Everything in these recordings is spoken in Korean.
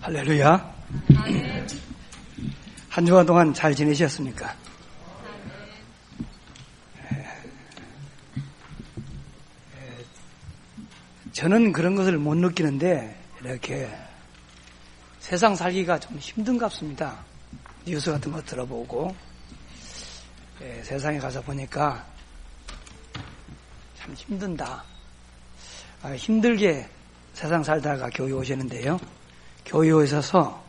할렐루야. 한 주간 동안 잘 지내셨습니까? 저는 그런 것을 못 느끼는데 이렇게 세상 살기가 좀 힘든갑습니다. 뉴스 같은 거 들어보고 세상에 가서 보니까 참 힘든다. 힘들게 세상 살다가 교회 오시는데요. 교회 오셔서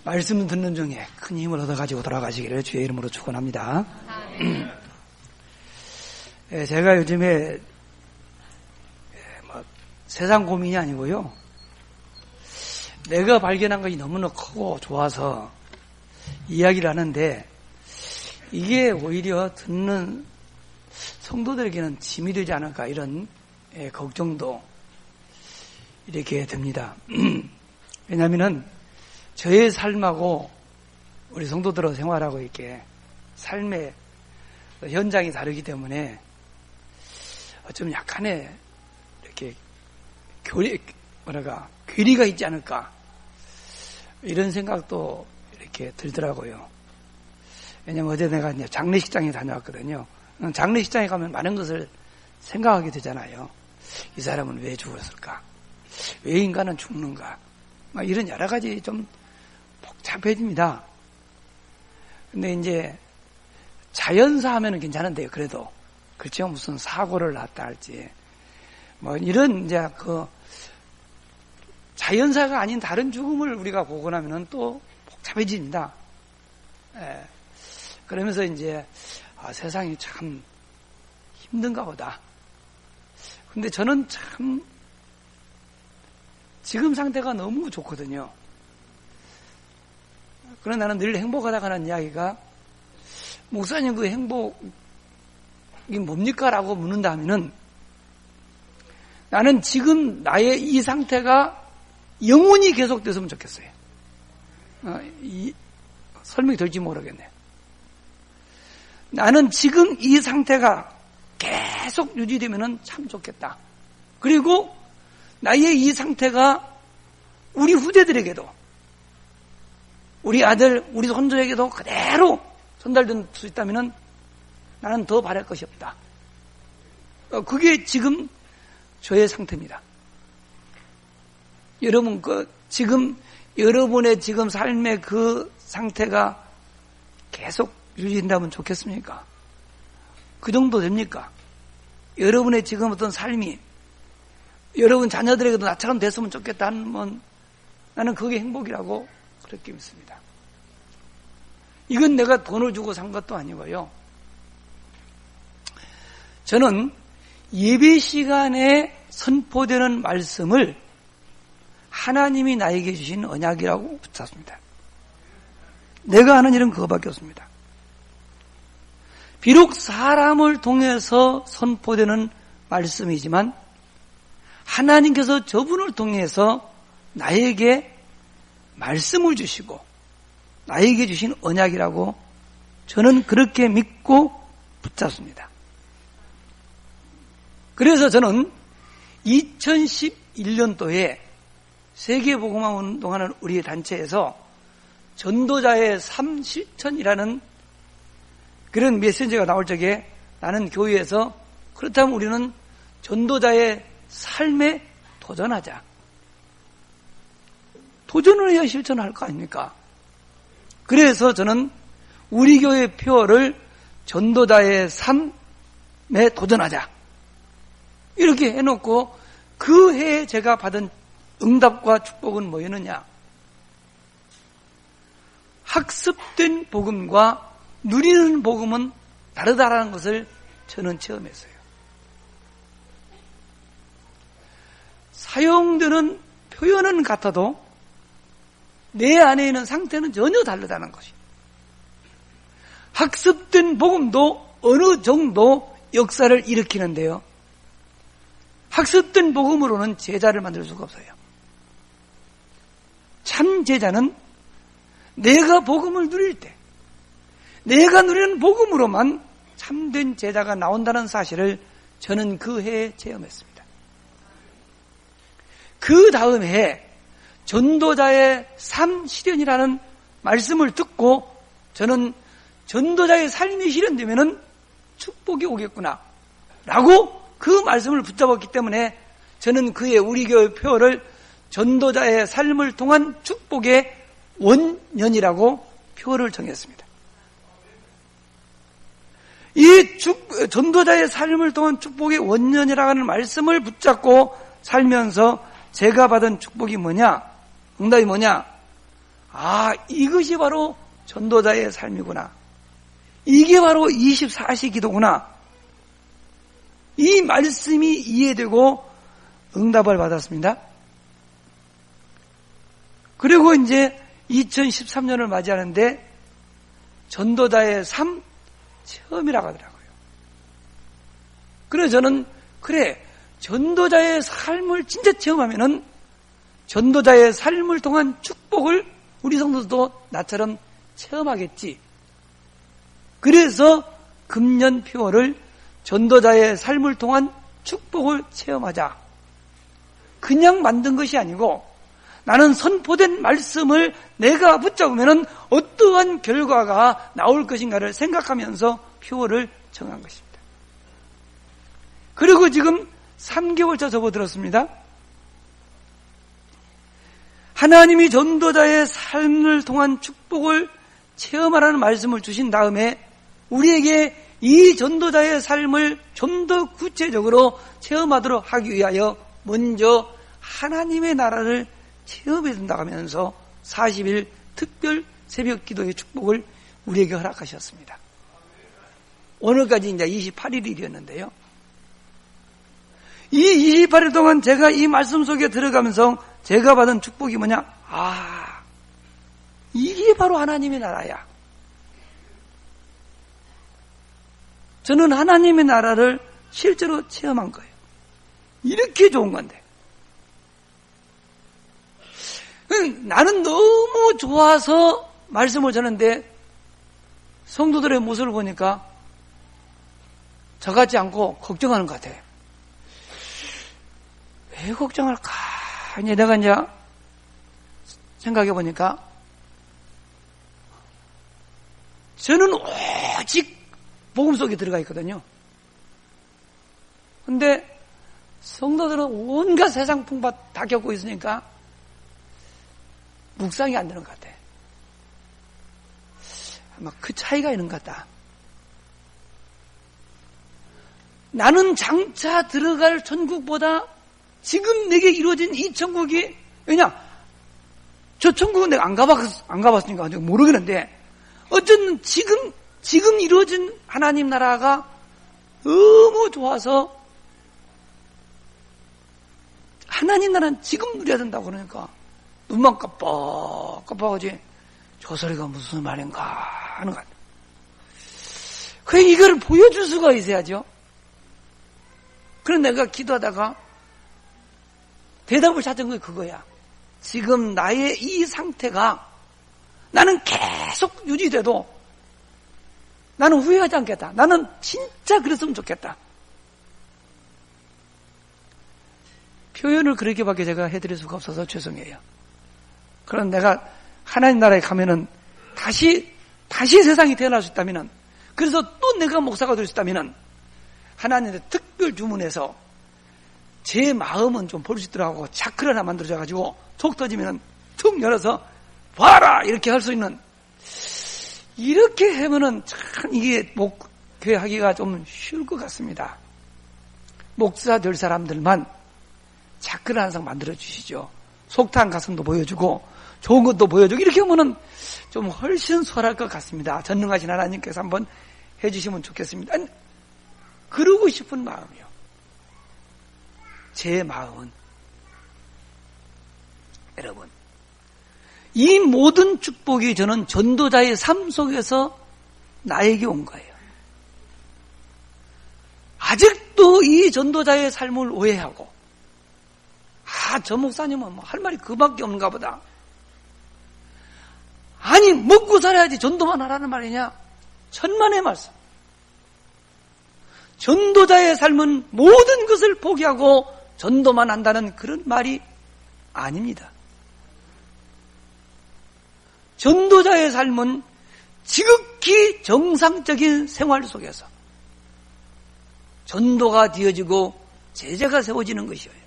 말씀 듣는 중에 큰 힘을 얻어가지고 돌아가시기를 주의 이름으로 축원합니다. 제가 요즘에 세상 고민이 아니고요. 내가 발견한 것이 너무나 크고 좋아서 이야기를 하는데 이게 오히려 듣는 성도들에게는 짐이 되지 않을까 이런 걱정도 이렇게 듭니다. 왜냐하면은 저의 삶하고 우리 성도들의 생활하고 이렇게 삶의 현장이 다르기 때문에 좀 약간의 이렇게 괴리가 있지 않을까 이런 생각도 이렇게 들더라고요. 왜냐면 어제 내가 이제 장례식장에 다녀왔거든요. 장례식장에 가면 많은 것을 생각하게 되잖아요. 이 사람은 왜 죽었을까? 왜 인간은 죽는가? 이런 여러 가지 좀 복잡해집니다. 근데 이제 자연사 하면은 괜찮은데요. 그래도 그렇죠. 무슨 사고를 났다 할지 이런 이제 자연사가 아닌 다른 죽음을 우리가 보고 나면은 또 복잡해집니다. 그러면서 이제 세상이 참 힘든가 보다. 근데 저는 참 지금 상태가 너무 좋거든요. 그러나 나는 늘 행복하다고 하는 이야기가 목사님 그 행복이 뭡니까? 라고 묻는다 하면은 나는 지금 나의 이 상태가 영원히 계속됐으면 좋겠어요. 설명이 될지 모르겠네. 나는 지금 이 상태가 계속 유지되면은 참 좋겠다. 그리고 나의 이 상태가 우리 후대들에게도 우리 아들, 우리 손주에게도 그대로 전달될 수 있다면은 나는 더 바랄 것이 없다. 그게 지금 저의 상태입니다. 여러분, 여러분의 지금 삶의 그 상태가 계속 유지된다면 좋겠습니까? 그 정도 됩니까? 여러분의 지금 어떤 삶이 여러분 자녀들에게도 나처럼 됐으면 좋겠다는 나는 그게 행복이라고 그렇게 믿습니다. 이건 내가 돈을 주고 산 것도 아니고요. 저는 예배 시간에 선포되는 말씀을 하나님이 나에게 주신 언약이라고 붙잡습니다. 내가 하는 일은 그거밖에 없습니다. 비록 사람을 통해서 선포되는 말씀이지만 하나님께서 저분을 통해서 나에게 말씀을 주시고 나에게 주신 언약이라고 저는 그렇게 믿고 붙잡습니다. 그래서 저는 2011년도에 세계복음화 운동하는 우리 단체에서 전도자의 삶 실천이라는 그런 메시지가 나올 적에 나는 교회에서 그렇다면 우리는 전도자의 삶에 도전하자. 도전을 해야 실천할 거 아닙니까? 그래서 저는 우리 교회 표어를 전도자의 삶에 도전하자. 이렇게 해놓고 그 해에 제가 받은 응답과 축복은 뭐였느냐? 학습된 복음과 누리는 복음은 다르다라는 것을 저는 체험했어요. 사용되는 표현은 같아도 내 안에 있는 상태는 전혀 다르다는 것이. 학습된 복음도 어느 정도 역사를 일으키는데요. 학습된 복음으로는 제자를 만들 수가 없어요. 참 제자는 내가 복음을 누릴 때, 내가 누리는 복음으로만 참된 제자가 나온다는 사실을 저는 그 해에 체험했습니다. 그 다음 해에 전도자의 삶 실현이라는 말씀을 듣고 저는 전도자의 삶이 실현되면은 축복이 오겠구나 라고 그 말씀을 붙잡았기 때문에 저는 우리 교회 표어를 전도자의 삶을 통한 축복의 원년이라고 표어를 정했습니다. 이 전도자의 삶을 통한 축복의 원년이라고 하는 말씀을 붙잡고 살면서 제가 받은 축복이 뭐냐? 응답이 뭐냐? 이것이 바로 전도자의 삶이구나. 이게 바로 24시 기도구나. 이 말씀이 이해되고 응답을 받았습니다. 그리고 이제 2013년을 맞이하는데 전도자의 삶 체험이라고 하더라고요. 그래서 저는 전도자의 삶을 진짜 체험하면은 전도자의 삶을 통한 축복을 우리 성도도 나처럼 체험하겠지. 그래서 금년 표어를 전도자의 삶을 통한 축복을 체험하자. 그냥 만든 것이 아니고 나는 선포된 말씀을 내가 붙잡으면 어떠한 결과가 나올 것인가를 생각하면서 표어를 정한 것입니다. 그리고 지금 3개월차 접어들었습니다. 하나님이 전도자의 삶을 통한 축복을 체험하라는 말씀을 주신 다음에 우리에게 이 전도자의 삶을 좀 더 구체적으로 체험하도록 하기 위하여 먼저 하나님의 나라를 체험해 준다고 하면서 40일 특별 새벽 기도의 축복을 우리에게 허락하셨습니다. 오늘까지 이제 28일이었는데요. 이 28일 동안 제가 이 말씀 속에 들어가면서 제가 받은 축복이 뭐냐? 이게 바로 하나님의 나라야. 저는 하나님의 나라를 실제로 체험한 거예요. 이렇게 좋은 건데. 나는 너무 좋아서 말씀을 전하는데 성도들의 모습을 보니까 저같지 않고 걱정하는 것 같아요. 왜 걱정할까? 내가 이제 생각해 보니까 저는 오직 복음 속에 들어가 있거든요. 근데 성도들은 온갖 세상 풍파 다 겪고 있으니까 묵상이 안 되는 것 같아. 아마 그 차이가 있는 것 같다. 나는 장차 들어갈 천국보다 지금 내게 이루어진 이 천국이, 저 천국은 내가 안 가봤으니까 아직 모르겠는데, 어쨌든 지금 이루어진 하나님 나라가 너무 좋아서 하나님 나라는 지금 누려야 된다고 그러니까 눈만 깜빡깜빡하지 저 소리가 무슨 말인가 하는 것 같아요. 그래 이걸 보여줄 수가 있어야죠. 그래서 내가 기도하다가 대답을 찾은 게 그거야. 지금 나의 이 상태가 나는 계속 유지돼도 나는 후회하지 않겠다. 나는 진짜 그랬으면 좋겠다. 표현을 그렇게밖에 제가 해드릴 수가 없어서 죄송해요. 그럼 내가 하나님 나라에 가면은 다시 세상이 태어날 수 있다면은, 그래서 또 내가 목사가 될 수 있다면은 하나님의 특별 주문에서 제 마음은 좀 볼 수 있더라고. 차크를 하나 만들어져가지고 속 터지면은 툭 열어서 봐라 이렇게 할 수 있는, 이렇게 하면은 참 이게 목회하기가 좀 쉬울 것 같습니다. 목사 될 사람들만 차크를 항상 만들어 주시죠. 속탄 가슴도 보여주고 좋은 것도 보여주고 이렇게 하면은 좀 훨씬 수월할 것 같습니다. 전능하신 하나님께서 한번 해주시면 좋겠습니다. 아니, 그러고 싶은 마음이요. 제 마음은 여러분, 이 모든 축복이 저는 전도자의 삶 속에서 나에게 온 거예요. 아직도 이 전도자의 삶을 오해하고, 저 목사님은 뭐 할 말이 그밖에 없는가 보다. 아니, 먹고 살아야지 전도만 하라는 말이냐? 천만의 말씀. 전도자의 삶은 모든 것을 포기하고 전도만 한다는 그런 말이 아닙니다. 전도자의 삶은 지극히 정상적인 생활 속에서 전도가 되어지고 제자가 세워지는 것이에요.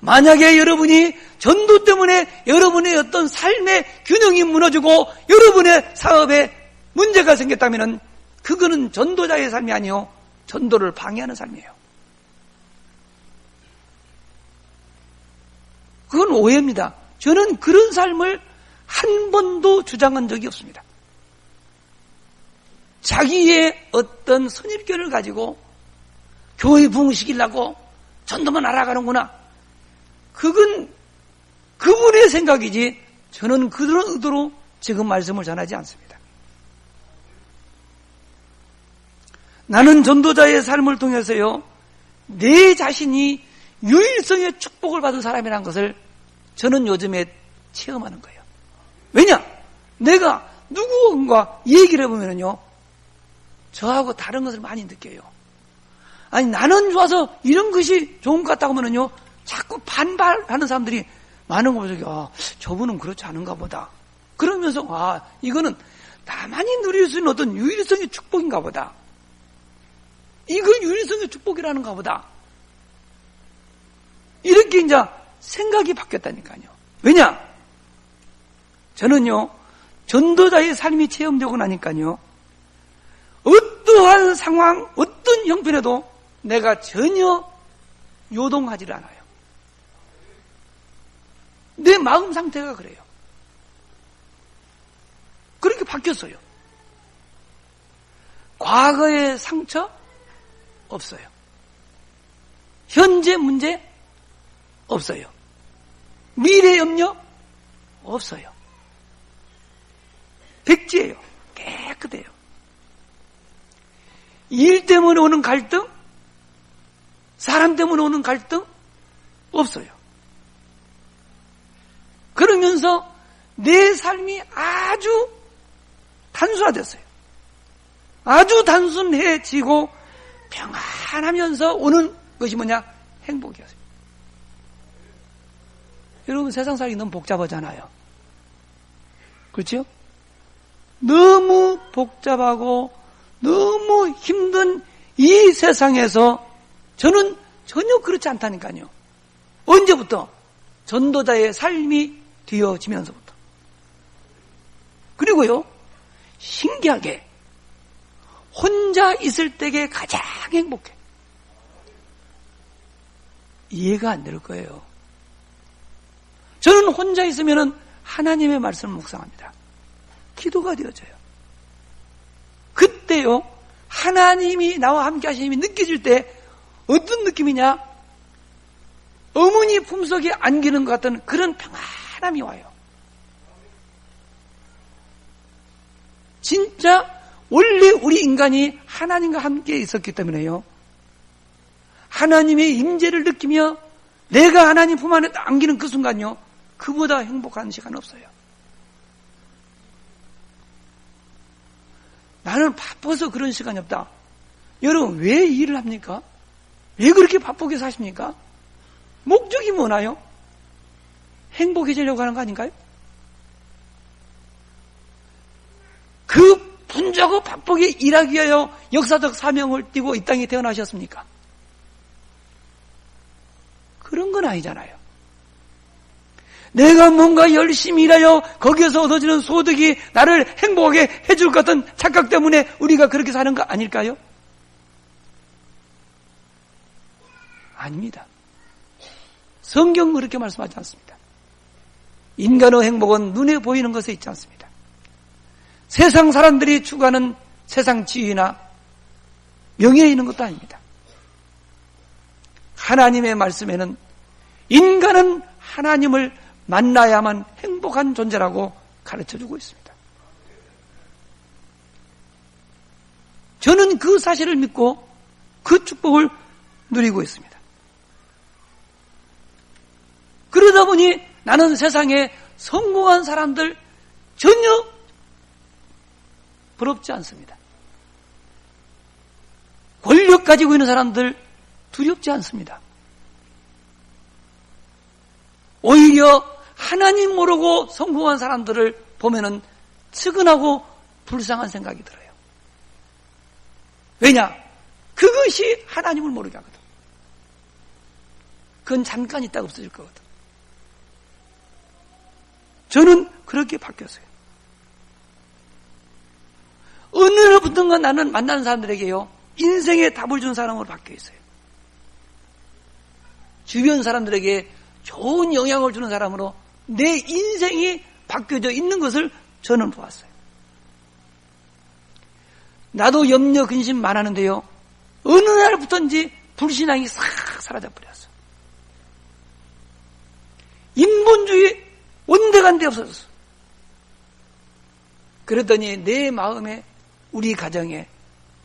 만약에 여러분이 전도 때문에 여러분의 어떤 삶의 균형이 무너지고 여러분의 사업에 문제가 생겼다면 그거는 전도자의 삶이 아니요 전도를 방해하는 삶이에요. 그건 오해입니다. 저는 그런 삶을 한 번도 주장한 적이 없습니다. 자기의 어떤 선입견을 가지고 교회 부흥시키려고 전도만 알아가는구나. 그건 그분의 생각이지 저는 그런 의도로 지금 말씀을 전하지 않습니다. 나는 전도자의 삶을 통해서요, 내 자신이 유일성의 축복을 받은 사람이라는 것을 저는 요즘에 체험하는 거예요. 왜냐? 내가 누구와 얘기를 해보면요, 저하고 다른 것을 많이 느껴요. 아니, 나는 좋아서 이런 것이 좋은 것 같다고 하면요, 자꾸 반발하는 사람들이 많은 거 보죠. 저분은 그렇지 않은가 보다. 그러면서, 이거는 나만이 누릴 수 있는 어떤 유일성의 축복인가 보다. 이건 유일성의 축복이라는가 보다. 이렇게 이제 생각이 바뀌었다니까요. 왜냐? 저는요, 전도자의 삶이 체험되고 나니까요, 어떠한 상황, 어떤 형편에도 내가 전혀 요동하지를 않아요. 내 마음 상태가 그래요. 그렇게 바뀌었어요. 과거의 상처? 없어요. 현재 문제? 없어요. 미래 염려? 없어요. 백지예요. 깨끗해요. 일 때문에 오는 갈등? 사람 때문에 오는 갈등? 없어요. 그러면서 내 삶이 아주 단순화됐어요. 아주 단순해지고 평안하면서 오는 것이 뭐냐? 행복이었어요. 여러분, 세상 살기 너무 복잡하잖아요. 그렇죠? 너무 복잡하고 너무 힘든 이 세상에서 저는 전혀 그렇지 않다니까요. 언제부터? 전도자의 삶이 되어지면서부터. 그리고요, 신기하게 혼자 있을 때에 가장 행복해. 이해가 안 될 거예요. 저는 혼자 있으면 하나님의 말씀을 묵상합니다. 기도가 되어져요. 그때요, 하나님이 나와 함께 하시님이 느껴질 때 어떤 느낌이냐? 어머니 품속에 안기는 것 같은 그런 평안함이 와요. 진짜 원래 우리 인간이 하나님과 함께 있었기 때문에요, 하나님의 임재를 느끼며 내가 하나님 품 안에 안기는 그 순간요, 그보다 행복한 시간 없어요. 나는 바빠서 그런 시간이 없다. 여러분, 왜 일을 합니까? 왜 그렇게 바쁘게 사십니까? 목적이 뭐나요? 행복해지려고 하는 거 아닌가요? 그 분주하고 바쁘게 일하기 위하여 역사적 사명을 띠고 이 땅에 태어나셨습니까? 그런 건 아니잖아요. 내가 뭔가 열심히 일하여 거기에서 얻어지는 소득이 나를 행복하게 해줄 것 같은 착각 때문에 우리가 그렇게 사는 거 아닐까요? 아닙니다. 성경은 그렇게 말씀하지 않습니다. 인간의 행복은 눈에 보이는 것에 있지 않습니다. 세상 사람들이 추구하는 세상 지위나 명예에 있는 것도 아닙니다. 하나님의 말씀에는 인간은 하나님을 만나야만 행복한 존재라고 가르쳐주고 있습니다. 저는 그 사실을 믿고 그 축복을 누리고 있습니다. 그러다 보니 나는 세상에 성공한 사람들 전혀 부럽지 않습니다. 권력 가지고 있는 사람들 두렵지 않습니다. 오히려 하나님 모르고 성공한 사람들을 보면은 측은하고 불쌍한 생각이 들어요. 왜냐? 그것이 하나님을 모르게 하거든. 그건 잠깐 있다가 없어질 거거든. 저는 그렇게 바뀌었어요. 어느 날부턴가 나는 만나는 사람들에게요, 인생의 답을 준 사람으로 바뀌어 있어요. 주변 사람들에게 좋은 영향을 주는 사람으로 내 인생이 바뀌어져 있는 것을 저는 보았어요. 나도 염려, 근심 많았는데요, 어느 날부터인지 불신앙이 싹 사라져버렸어. 인본주의 온데간데 없어졌어. 그랬더니 내 마음에, 우리 가정에,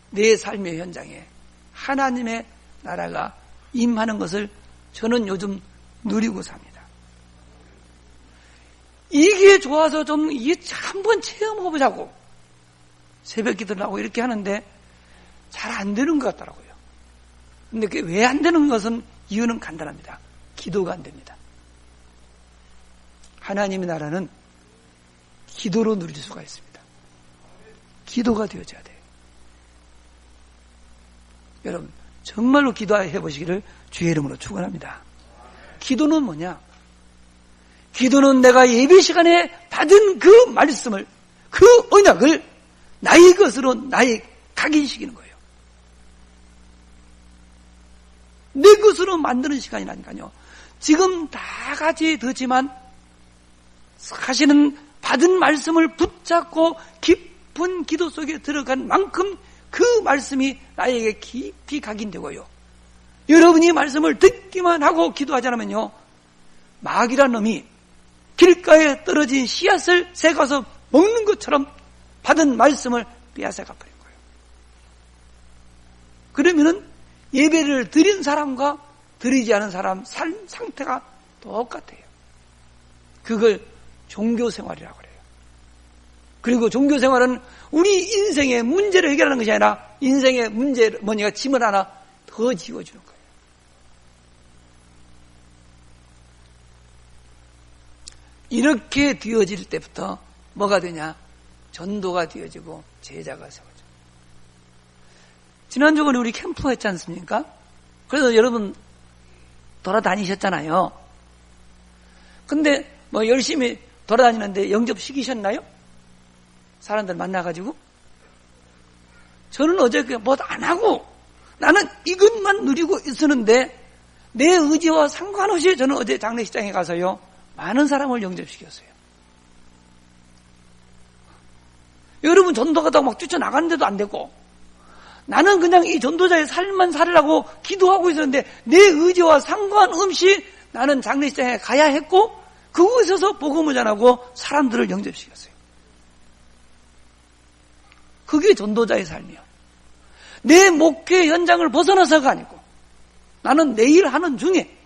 내 삶의 현장에 하나님의 나라가 임하는 것을 저는 요즘 누리고 삽니다. 이게 좋아서 좀 한번 체험해보자고 새벽 기도를 하고 이렇게 하는데 잘 안 되는 것 같더라고요. 근데 그게 왜 안 되는 것은 이유는 간단합니다. 기도가 안 됩니다. 하나님의 나라는 기도로 누릴 수가 있습니다. 기도가 되어져야 돼요. 여러분, 정말로 기도해 보시기를 주의 이름으로 축원합니다. 기도는 뭐냐? 기도는 내가 예배 시간에 받은 그 말씀을, 그 언약을 나의 것으로 나의 각인시키는 거예요. 내 것으로 만드는 시간이라니까요. 지금 다 같이 듣지만 사실은 받은 말씀을 붙잡고 깊은 기도 속에 들어간 만큼 그 말씀이 나에게 깊이 각인되고요. 여러분이 말씀을 듣기만 하고 기도하지 않으면요, 마귀란 놈이 길가에 떨어진 씨앗을 새가서 먹는 것처럼 받은 말씀을 빼앗아가 버린 거예요. 그러면은 예배를 드린 사람과 드리지 않은 사람 삶 상태가 똑같아요. 그걸 종교생활이라고 그래요. 그리고 종교생활은 우리 인생의 문제를 해결하는 것이 아니라 인생의 문제, 뭐니까 짐을 하나 더 지워주는 거예요. 이렇게 되어질 때부터 뭐가 되냐? 전도가 되어지고 제자가 세워져. 지난주에 우리 캠프 했지 않습니까? 그래서 여러분 돌아다니셨잖아요. 근데 뭐 열심히 돌아다니는데 영접시키셨나요? 사람들 만나가지고? 저는 어제 뭐 안 하고 나는 이것만 누리고 있었는데 내 의지와 상관없이 저는 어제 장례식장에 가서요, 많은 사람을 영접시켰어요. 여러분 전도가다가 막 뛰쳐나가는데도 안 되고, 나는 그냥 이 전도자의 삶만 살으라고 기도하고 있었는데 내 의지와 상관없이 나는 장례식장에 가야 했고, 그곳에서 복음을 전하고 사람들을 영접시켰어요. 그게 전도자의 삶이요. 내 목회 현장을 벗어나서가 아니고 나는 내일 하는 중에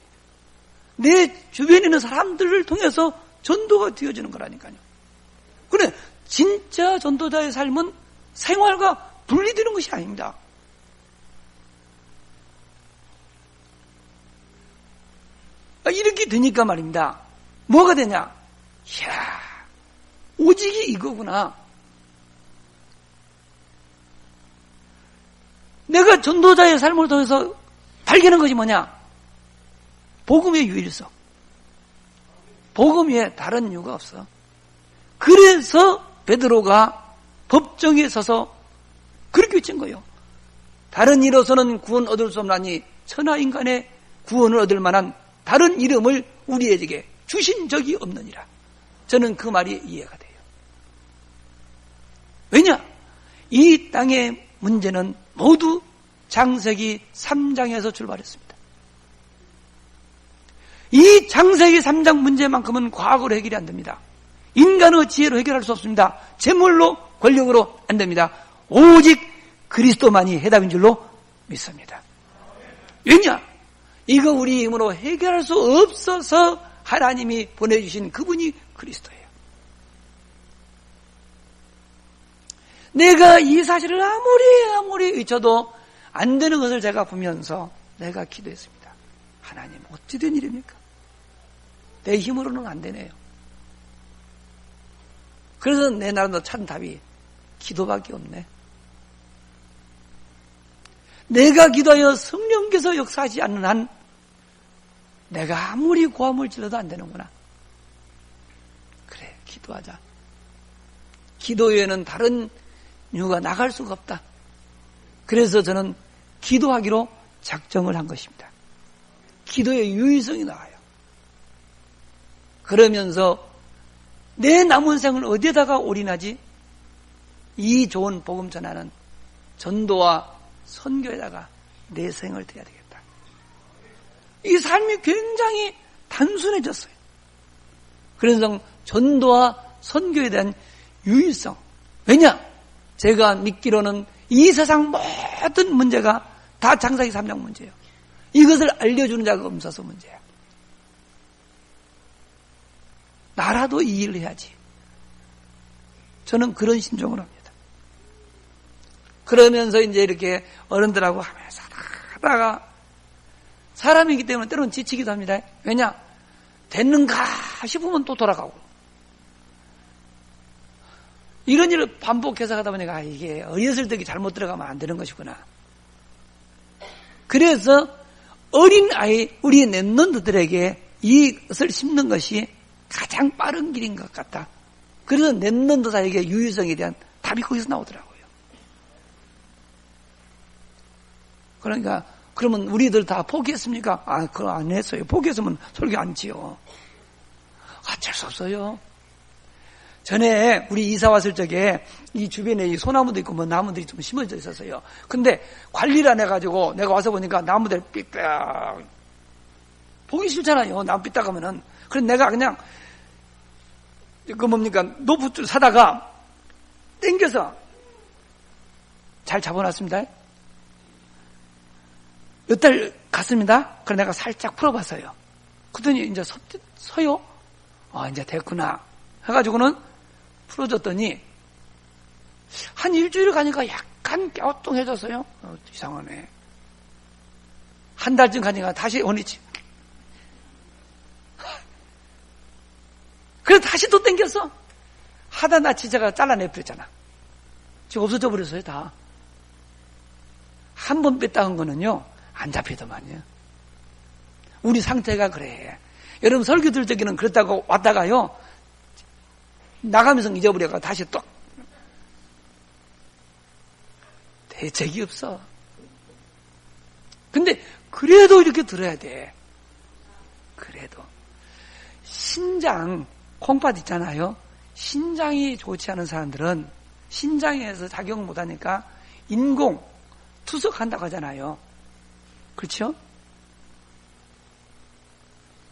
내 주변에 있는 사람들을 통해서 전도가 되어지는 거라니까요. 그래, 진짜 전도자의 삶은 생활과 분리되는 것이 아닙니다. 이렇게 되니까 말입니다. 뭐가 되냐? 이야, 오직이 이거구나. 내가 전도자의 삶을 통해서 발견한 것이 뭐냐? 복음의 유일성. 복음 위에 다른 이유가 없어. 그래서 베드로가 법정에 서서 그렇게 외친 거예요. 다른 이로서는 구원 얻을 수 없나니 천하 인간의 구원을 얻을 만한 다른 이름을 우리에게 주신 적이 없느니라. 저는 그 말이 이해가 돼요. 왜냐? 이 땅의 문제는 모두 창세기 3장에서 출발했습니다. 이 창세기 3장 문제만큼은 과거로 해결이 안 됩니다. 인간의 지혜로 해결할 수 없습니다. 재물로, 권력으로 안 됩니다. 오직 그리스도만이 해답인 줄로 믿습니다. 왜냐? 이거 우리 힘으로 해결할 수 없어서 하나님이 보내주신 그분이 그리스도예요. 내가 이 사실을 아무리 외쳐도 안 되는 것을 제가 보면서 내가 기도했습니다. 하나님, 어찌 된 일입니까? 내 힘으로는 안 되네요. 그래서 내 나름대로 찾은 답이 기도밖에 없네. 내가 기도하여 성령께서 역사하지 않는 한 내가 아무리 고함을 질러도 안 되는구나. 그래, 기도하자. 기도 외에는 다른 이유가 나갈 수가 없다. 그래서 저는 기도하기로 작정을 한 것입니다. 기도의 유의성이 나와요. 그러면서 내 남은 생을 어디에다가 올인하지? 이 좋은 복음 전하는 전도와 선교에다가 내 생을 드려야 되겠다. 이 삶이 굉장히 단순해졌어요. 그래서 전도와 선교에 대한 유일성. 왜냐? 제가 믿기로는 이 세상 모든 문제가 다 장사기 3장 문제예요. 이것을 알려주는 자가 없어서 문제야. 나라도 이 일을 해야지. 저는 그런 심정으로 합니다. 그러면서 이제 이렇게 어른들하고 하면서 하다가 사람이기 때문에 때로는 지치기도 합니다. 왜냐? 됐는가 싶으면 또 돌아가고. 이런 일을 반복해서 하다 보니까 이게 어렸을 때 잘못 들어가면 안 되는 것이구나. 그래서 어린 아이, 우리 랩런트들에게 이것을 심는 것이 가장 빠른 길인 것 같다. 그래서 랩런트사에게 유일성에 대한 답이 거기서 나오더라고요. 그러니까 그러면 우리들 다 포기했습니까? 그거 안 했어요. 포기했으면 설교 안 지요. 어쩔 수 없어요. 전에 우리 이사 왔을 적에 이 주변에 이 소나무도 있고 뭐 나무들이 좀 심어져 있었어요. 근데 관리를 안 해가지고 내가 와서 보니까 나무들 삐딱 보기 싫잖아요. 나무 삐딱 하면은. 그래서 내가 그냥 그 뭡니까 노프줄 사다가 땡겨서 잘 잡아놨습니다. 몇 달 갔습니다. 그래서 내가 살짝 풀어봤어요. 그랬더니 이제 서요. 이제 됐구나. 해가지고는 풀어줬더니 한 일주일 가니까 약간 갸우뚱해졌어요. 이상하네. 한 달쯤 가니까 다시 원위치. 그래서 다시 또 땡겼어. 하다 나 진짜가 잘라내버렸잖아. 지금 없어져 버렸어요, 다. 한 번 뺐다는 거는요, 안 잡히더만요. 우리 상태가 그래. 여러분 설교 들 적에는 그랬다고 왔다가요, 나가면서 잊어버려가 다시 또 대책이 없어. 근데 그래도 이렇게 들어야 돼. 그래도 신장 콩팥 있잖아요. 신장이 좋지 않은 사람들은 신장에서 작용 못하니까 인공 투석한다고 하잖아요. 그렇죠?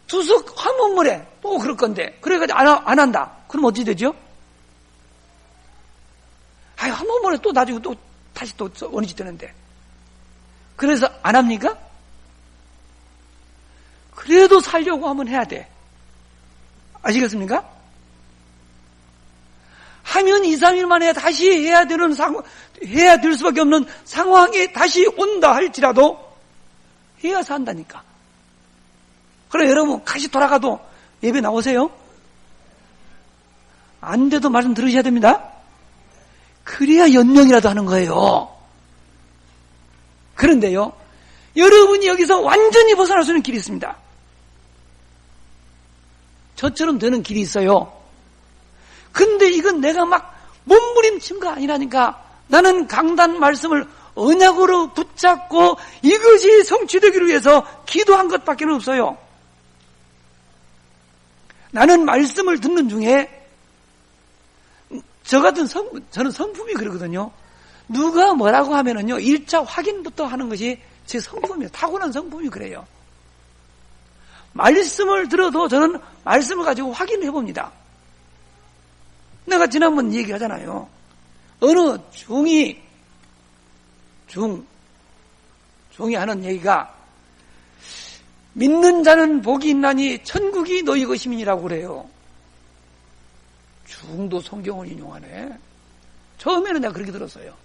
투석 화문물에 또 그럴 건데 그래가지고 안 한다. 그럼 어찌 되죠? 화문물에 또 나중에 또 다시 또 원위치 되는데 그래서 안 합니까? 그래도 살려고 하면 해야 돼. 아시겠습니까? 하면 2, 3일 만에 다시 해야 될 수밖에 없는 상황이 다시 온다 할지라도 해야 산다니까. 그래 여러분 다시 돌아가도 예배 나오세요? 안 돼도 말씀 들으셔야 됩니다. 그래야 연명이라도 하는 거예요. 그런데요, 여러분이 여기서 완전히 벗어날 수 있는 길이 있습니다. 저처럼 되는 길이 있어요. 근데 이건 내가 막 몸부림친 거 아니라니까. 나는 강단 말씀을 언약으로 붙잡고 이것이 성취되기를 위해서 기도한 것밖에 없어요. 나는 말씀을 듣는 중에 저 같은 저는 성품이 그러거든요. 누가 뭐라고 하면은요, 1차 확인부터 하는 것이 제 성품이에요. 타고난 성품이 그래요. 말씀을 들어도 저는 말씀을 가지고 확인해 봅니다. 내가 지난번 얘기하잖아요. 어느 중이 하는 얘기가 믿는 자는 복이 있나니 천국이 너희 것임이라고 그래요. 중도 성경을 인용하네. 처음에는 내가 그렇게 들었어요.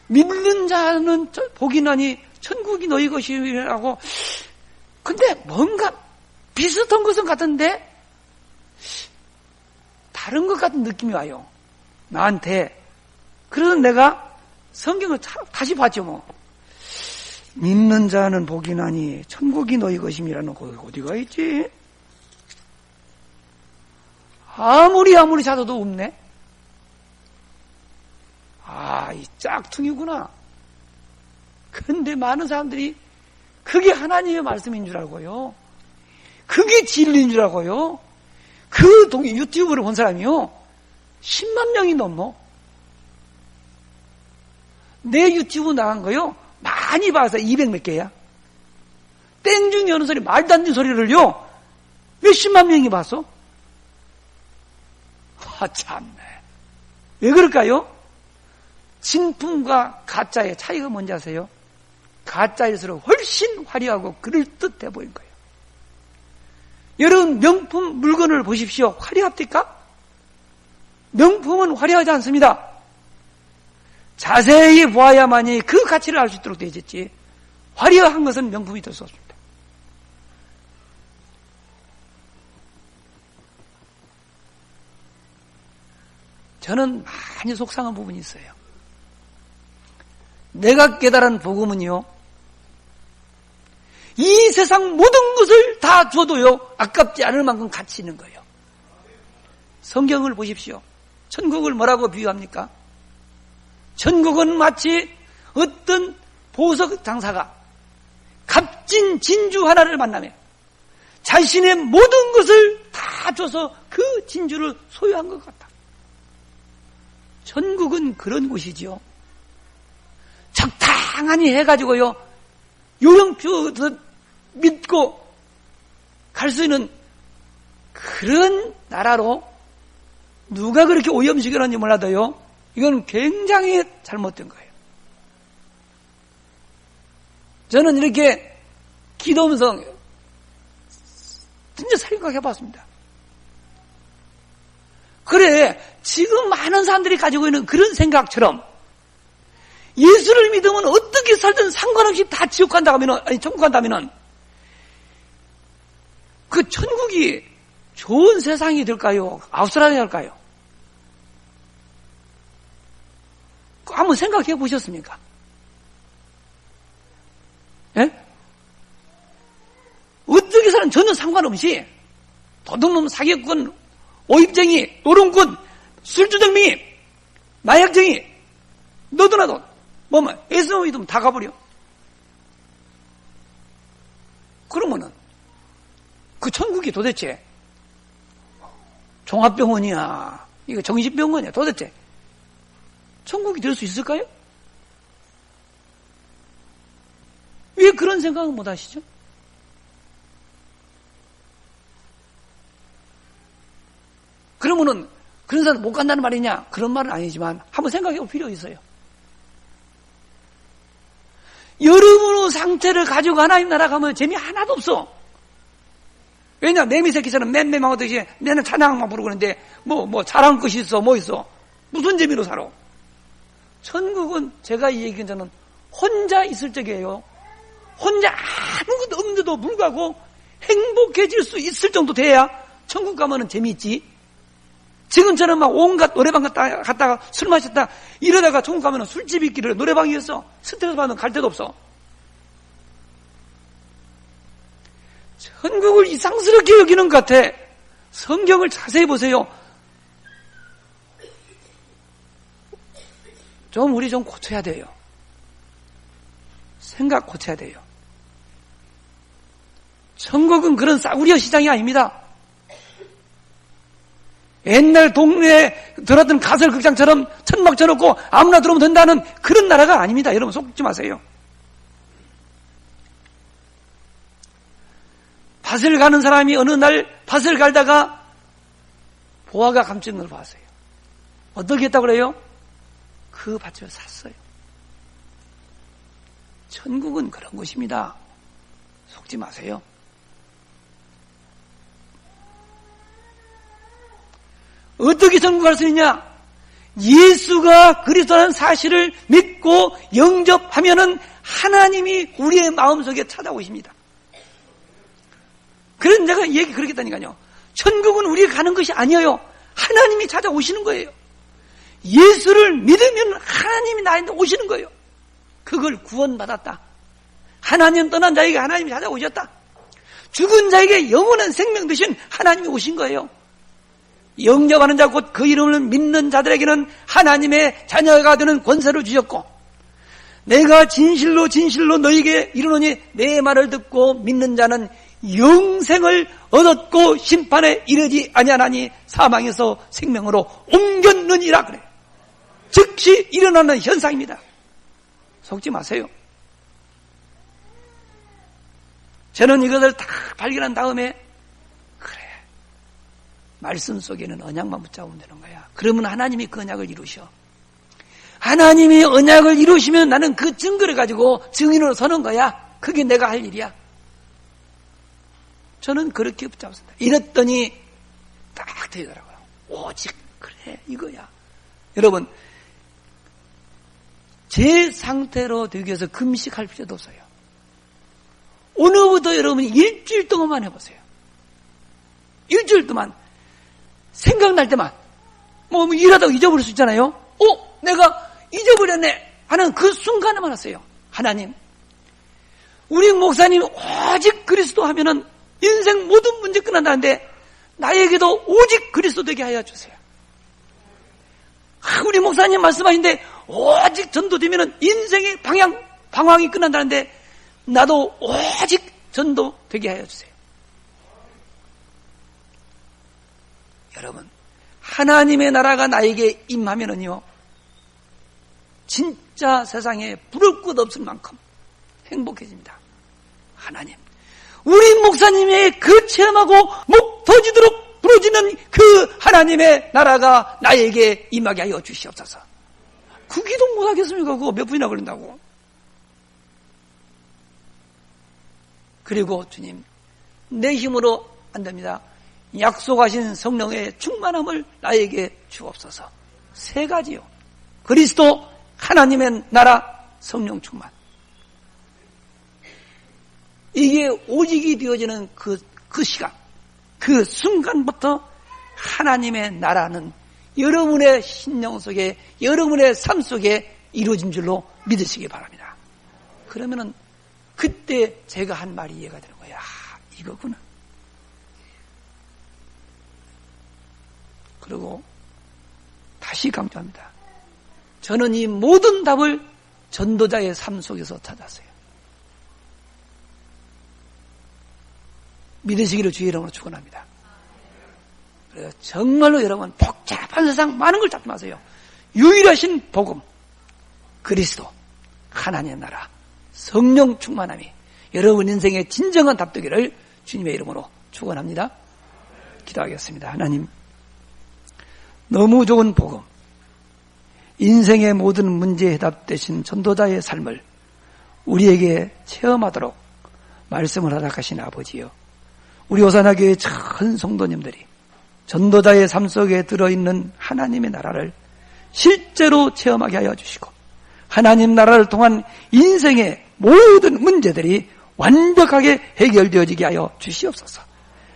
믿는 자는 복이 있나니 천국이 너희 것임이라고. 근데 뭔가 비슷한 것은 같은데 다른 것 같은 느낌이 와요. 나한테. 그래서 내가 성경을 다시 봤죠, 뭐. 믿는 자는 복이 나니 천국이 너희 것임이라는 거기 어디가 있지? 아무리 찾아도 없네. 아, 이 짝퉁이구나. 그런데 많은 사람들이 그게 하나님의 말씀인 줄 알고요. 그게 진리인 줄 알고요. 그 유튜브를 본 사람이요. 10만 명이 넘어. 내 유튜브 나간 거요. 많이 봐서 200 몇 개야. 땡중이 하는 소리, 말도 안 되는 소리를요. 몇십만 명이 봤어? 아, 참네. 왜 그럴까요? 진품과 가짜의 차이가 뭔지 아세요? 가짜일수록 훨씬 화려하고 그럴듯해 보인 거예요. 여러분, 명품 물건을 보십시오. 화려합니까? 명품은 화려하지 않습니다. 자세히 보아야만이 그 가치를 알 수 있도록 되어 있지. 화려한 것은 명품이 될 수 없습니다. 저는 많이 속상한 부분이 있어요. 내가 깨달은 복음은요, 이 세상 모든 것을 다 줘도요, 아깝지 않을 만큼 가치 있는 거예요. 성경을 보십시오. 천국을 뭐라고 비유합니까? 천국은 마치 어떤 보석 장사가 값진 진주 하나를 만나며 자신의 모든 것을 다 줘서 그 진주를 소유한 것 같다. 천국은 그런 곳이지요. 적당하니 해가지고요, 요령표 믿고 갈 수 있는 그런 나라로, 누가 그렇게 오염시켰는지 몰라도요, 이건 굉장히 잘못된 거예요. 저는 이렇게 기도하면서 진짜 생각해봤습니다. 그래, 지금 많은 사람들이 가지고 있는 그런 생각처럼 예수를 믿으면 어떻게 살든 상관없이 다 지옥 간다 하면은, 아니, 천국 간다 하면은, 그 천국이 좋은 세상이 될까요? 아우스라리아 할까요? 한번 생각해 보셨습니까? 예? 어떻게 사는 전혀 상관없이 도둑놈, 사기꾼, 오입쟁이, 노름꾼, 술주정미, 마약쟁이, 너도 나도 뭐만 애쓰면 믿으면 다 가버려. 그러면은 그 천국이 도대체 종합병원이야, 이거 정신병원이야, 도대체 천국이 될 수 있을까요? 왜 그런 생각을 못 하시죠? 그러면은 그런 사람 못 간다는 말이냐? 그런 말은 아니지만 한번 생각해 볼 필요가 있어요. 여러분의 상태를 가지고 하나님 나라 가면 재미 하나도 없어. 왜냐? 매미 새끼처럼 맴맴하듯이 내는 찬양만 부르고 그러는데 뭐 잘한 것이 있어, 뭐 있어. 무슨 재미로 살아? 천국은 제가 이 얘기한 저는 혼자 있을 적이에요. 혼자 아무것도 없는데도 불구하고 행복해질 수 있을 정도 돼야 천국 가면은 재미있지. 지금처럼 막 온갖 노래방 갔다가 술 마셨다 이러다가 천국 가면은 술집이 있기를 노래방이었어. 스트레스 받으면 갈 데도 없어. 천국을 이상스럽게 여기는 것 같아. 성경을 자세히 보세요. 우리 좀 고쳐야 돼요. 생각 고쳐야 돼요. 천국은 그런 싸구려 시장이 아닙니다. 옛날 동네에 들었던 가설극장처럼 천막 쳐놓고 아무나 들어오면 된다는 그런 나라가 아닙니다. 여러분 속지 마세요. 밭을 가는 사람이 어느 날 밭을 갈다가 보아가 감추는 걸 봤어요. 어떻게 했다고 그래요? 그 밭을 샀어요. 천국은 그런 것입니다. 속지 마세요. 어떻게 천국 갈 수 있냐? 예수가 그리스도라는 사실을 믿고 영접하면은 하나님이 우리의 마음속에 찾아오십니다. 그런 내가 얘기 그렇게 했다니까요. 천국은 우리가 가는 것이 아니에요. 하나님이 찾아오시는 거예요. 예수를 믿으면 하나님이 나한테 오시는 거예요. 그걸 구원받았다. 하나님 떠난 자에게 하나님이 찾아오셨다. 죽은 자에게 영원한 생명 되신 하나님이 오신 거예요. 영접하는 자 곧 그 이름을 믿는 자들에게는 하나님의 자녀가 되는 권세를 주셨고, 내가 진실로 진실로 너에게 이르노니 내 말을 듣고 믿는 자는 영생을 얻었고 심판에 이르지 아니하나니 사망에서 생명으로 옮겼느니라 그래. 즉시 일어나는 현상입니다. 속지 마세요. 저는 이것을 다 발견한 다음에 그래, 말씀 속에는 언약만 붙잡으면 되는 거야. 그러면 하나님이 그 언약을 이루셔. 하나님이 언약을 이루시면 나는 그 증거를 가지고 증인으로 서는 거야. 그게 내가 할 일이야. 저는 그렇게 붙잡았습니다. 이랬더니 딱 되더라고요. 오직 그래, 이거야. 여러분, 제 상태로 되기 위해서 금식할 필요도 없어요. 오늘부터 여러분이 일주일 동안만 해보세요. 일주일 동안 생각날 때만 뭐 일하다가 잊어버릴 수 있잖아요. 내가 잊어버렸네 하는 그 순간에만 하세요. 하나님, 우리 목사님 오직 그리스도 하면은 인생 모든 문제 끝난다는데 나에게도 오직 그리스도 되게 하여 주세요. 우리 목사님 말씀하신데 오직 전도되면은 인생의 방황이 끝난다는데 나도 오직 전도 되게 하여 주세요. 여러분, 하나님의 나라가 나에게 임하면은요, 진짜 세상에 부를 것 없을 만큼 행복해집니다. 하나님, 우리 목사님의 그 체험하고 목 터지도록 부러지는 그 하나님의 나라가 나에게 임하게 하여 주시옵소서. 그 기도 못하겠습니까? 그거 몇 분이나 걸린다고. 그리고 주님, 내 힘으로 안 됩니다. 약속하신 성령의 충만함을 나에게 주옵소서. 세 가지요. 그리스도, 하나님의 나라, 성령 충만. 이게 오직이 되어지는 그 시간, 그 순간부터 하나님의 나라는 여러분의 심령 속에, 여러분의 삶 속에 이루어진 줄로 믿으시기 바랍니다. 그러면은 그때 제가 한 말이 이해가 되는 거야. 이거구나. 그리고 다시 강조합니다. 저는 이 모든 답을 전도자의 삶 속에서 찾았어요. 믿으시기를 주의 이름으로 축원합니다. 그래서 정말로 여러분, 복잡한 세상 많은 걸 잡지 마세요. 유일하신 복음, 그리스도, 하나님의 나라, 성령 충만함이 여러분 인생의 진정한 답되기를 주님의 이름으로 축원합니다. 기도하겠습니다. 하나님, 너무 좋은 복음, 인생의 모든 문제에 해답되신 전도자의 삶을 우리에게 체험하도록 말씀을 허락하신 아버지여, 우리 오산하교의 전 성도님들이 전도자의 삶 속에 들어있는 하나님의 나라를 실제로 체험하게 하여 주시고, 하나님 나라를 통한 인생의 모든 문제들이 완벽하게 해결되어지게 하여 주시옵소서.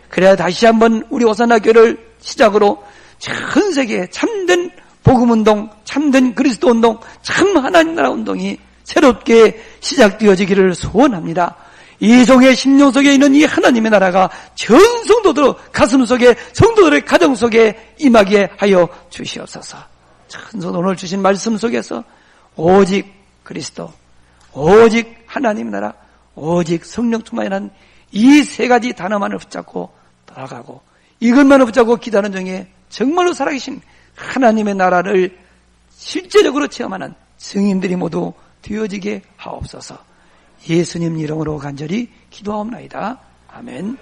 그래야 다시 한번 우리 오산하교를 시작으로 전 세계에 참된 복음운동, 참된 그리스도 운동, 참 하나님 나라 운동이 새롭게 시작되어지기를 소원합니다. 이 종의 심령 속에 있는 이 하나님의 나라가 전 성도들 가슴 속에, 성도들의 가정 속에 임하게 하여 주시옵소서. 참 오늘 주신 말씀 속에서 오직 그리스도, 오직 하나님의 나라, 오직 성령 충만이라는 이 세 가지 단어만을 붙잡고 돌아가고, 이것만을 붙잡고 기도하는 중에 정말로 살아계신 하나님의 나라를 실제적으로 체험하는 증인들이 모두 되어지게 하옵소서. 예수님 이름으로 간절히 기도하옵나이다. 아멘.